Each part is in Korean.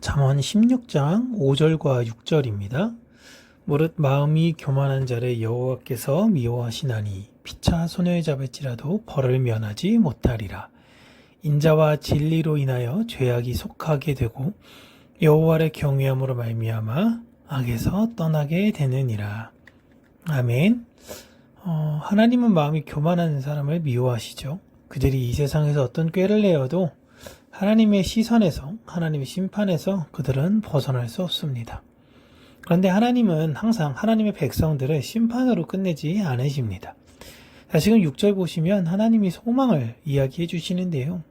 잠언 16장 5절과 6절입니다. 무릇 마음이 교만한 자를 여호와께서 미워하시나니 피차 손을 잡을지라도 벌을 면하지 못하리라. 인자와 진리로 인하여 죄악이 속하게 되고 여호와를 경외함으로 말미암아 악에서 떠나게 되느니라. 아멘. 하나님은 마음이 교만한 사람을 미워하시죠. 그들이 이 세상에서 어떤 꾀를 내어도 하나님의 시선에서, 하나님의 심판에서 그들은 벗어날 수 없습니다. 그런데 하나님은 항상 하나님의 백성들을 심판으로 끝내지 않으십니다. 자, 지금 6절 보시면 하나님이 소망을 이야기해 주시는데요.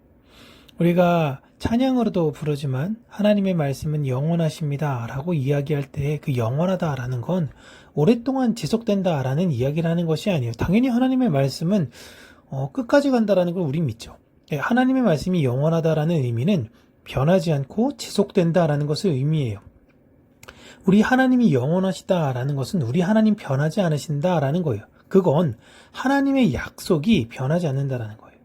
우리가 찬양으로도 부르지만 하나님의 말씀은 영원하십니다 라고 이야기할 때 그 영원하다 라는 건 오랫동안 지속된다 라는 이야기를 하는 것이 아니에요. 당연히 하나님의 말씀은 끝까지 간다라는 걸 우리 믿죠. 하나님의 말씀이 영원하다라는 의미는 변하지 않고 지속된다라는 것을 의미해요. 우리 하나님이 영원하시다라는 것은 우리 하나님 변하지 않으신다라는 거예요. 그건 하나님의 약속이 변하지 않는다라는 거예요.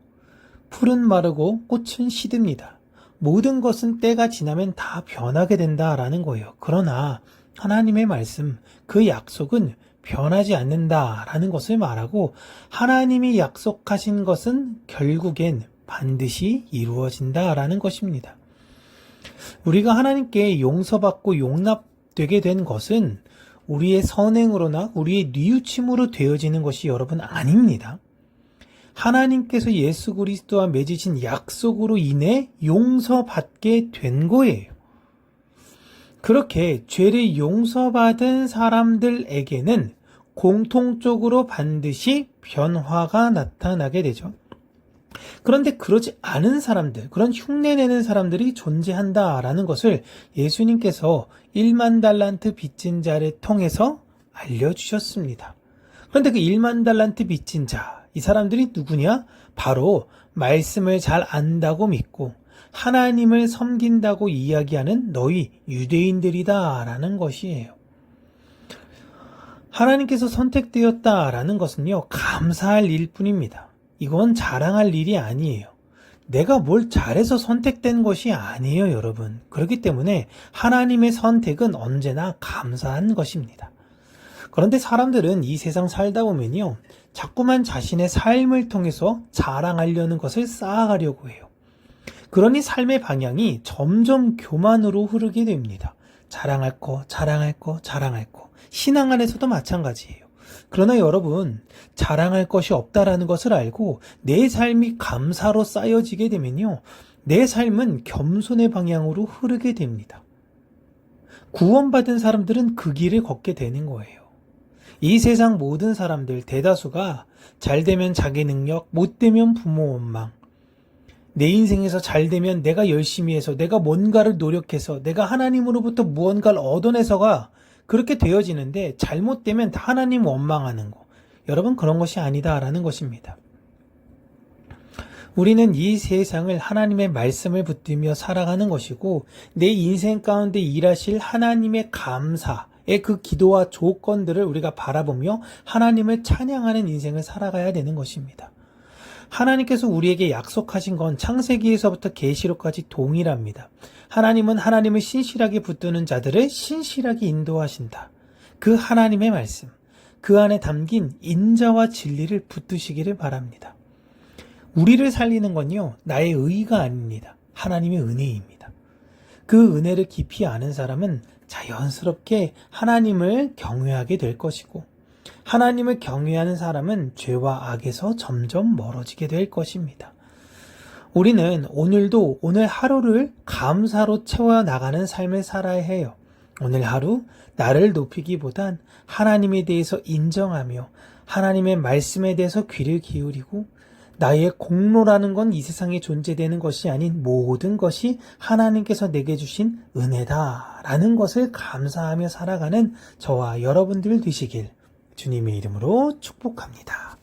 풀은 마르고 꽃은 시듭니다. 모든 것은 때가 지나면 다 변하게 된다라는 거예요. 그러나 하나님의 말씀, 그 약속은 변하지 않는다라는 것을 말하고 하나님이 약속하신 것은 결국엔 반드시 이루어진다라는 것입니다. 우리가 하나님께 용서받고 용납되게 된 것은 우리의 선행으로나 우리의 뉘우침으로 되어지는 것이 여러분 아닙니다. 하나님께서 예수 그리스도와 맺으신 약속으로 인해 용서받게 된 거예요. 그렇게 죄를 용서받은 사람들에게는 공통적으로 반드시 변화가 나타나게 되죠. 그런데 그러지 않은 사람들, 그런 흉내내는 사람들이 존재한다라는 것을 예수님께서 1만 달란트 빚진 자를 통해서 알려주셨습니다. 그런데 그 1만 달란트 빚진 자, 이 사람들이 누구냐? 바로 말씀을 잘 안다고 믿고 하나님을 섬긴다고 이야기하는 너희 유대인들이다라는 것이에요. 하나님께서 선택되었다라는 것은요, 감사할 일뿐입니다. 이건 자랑할 일이 아니에요. 내가 뭘 잘해서 선택된 것이 아니에요, 여러분. 그렇기 때문에 하나님의 선택은 언제나 감사한 것입니다. 그런데 사람들은 이 세상 살다 보면요, 자꾸만 자신의 삶을 통해서 자랑하려는 것을 쌓아가려고 해요. 그러니 삶의 방향이 점점 교만으로 흐르게 됩니다. 자랑할 거, 자랑할 거, 자랑할 거. 신앙 안에서도 마찬가지예요. 그러나 여러분, 자랑할 것이 없다라는 것을 알고 내 삶이 감사로 쌓여지게 되면요, 내 삶은 겸손의 방향으로 흐르게 됩니다. 구원받은 사람들은 그 길을 걷게 되는 거예요. 이 세상 모든 사람들 대다수가 잘 되면 자기 능력, 못 되면 부모 원망, 내 인생에서 잘 되면 내가 열심히 해서, 내가 뭔가를 노력해서, 내가 하나님으로부터 무언가를 얻어내서가 그렇게 되어지는데, 잘못되면 다 하나님 원망하는 거. 여러분, 그런 것이 아니다라는 것입니다. 우리는 이 세상을 하나님의 말씀을 붙들며 살아가는 것이고, 내 인생 가운데 일하실 하나님의 감사의 그 기도와 조건들을 우리가 바라보며 하나님을 찬양하는 인생을 살아가야 되는 것입니다. 하나님께서 우리에게 약속하신 건 창세기에서부터 계시록까지 동일합니다. 하나님은 하나님을 신실하게 붙드는 자들을 신실하게 인도하신다. 그 하나님의 말씀, 그 안에 담긴 인자와 진리를 붙드시기를 바랍니다. 우리를 살리는 건요, 나의 의가 아닙니다. 하나님의 은혜입니다. 그 은혜를 깊이 아는 사람은 자연스럽게 하나님을 경외하게 될 것이고, 하나님을 경외하는 사람은 죄와 악에서 점점 멀어지게 될 것입니다. 우리는 오늘도 오늘 하루를 감사로 채워나가는 삶을 살아야 해요. 오늘 하루 나를 높이기보단 하나님에 대해서 인정하며 하나님의 말씀에 대해서 귀를 기울이고, 나의 공로라는 건 이 세상에 존재되는 것이 아닌 모든 것이 하나님께서 내게 주신 은혜다라는 것을 감사하며 살아가는 저와 여러분들 되시길 주님의 이름으로 축복합니다.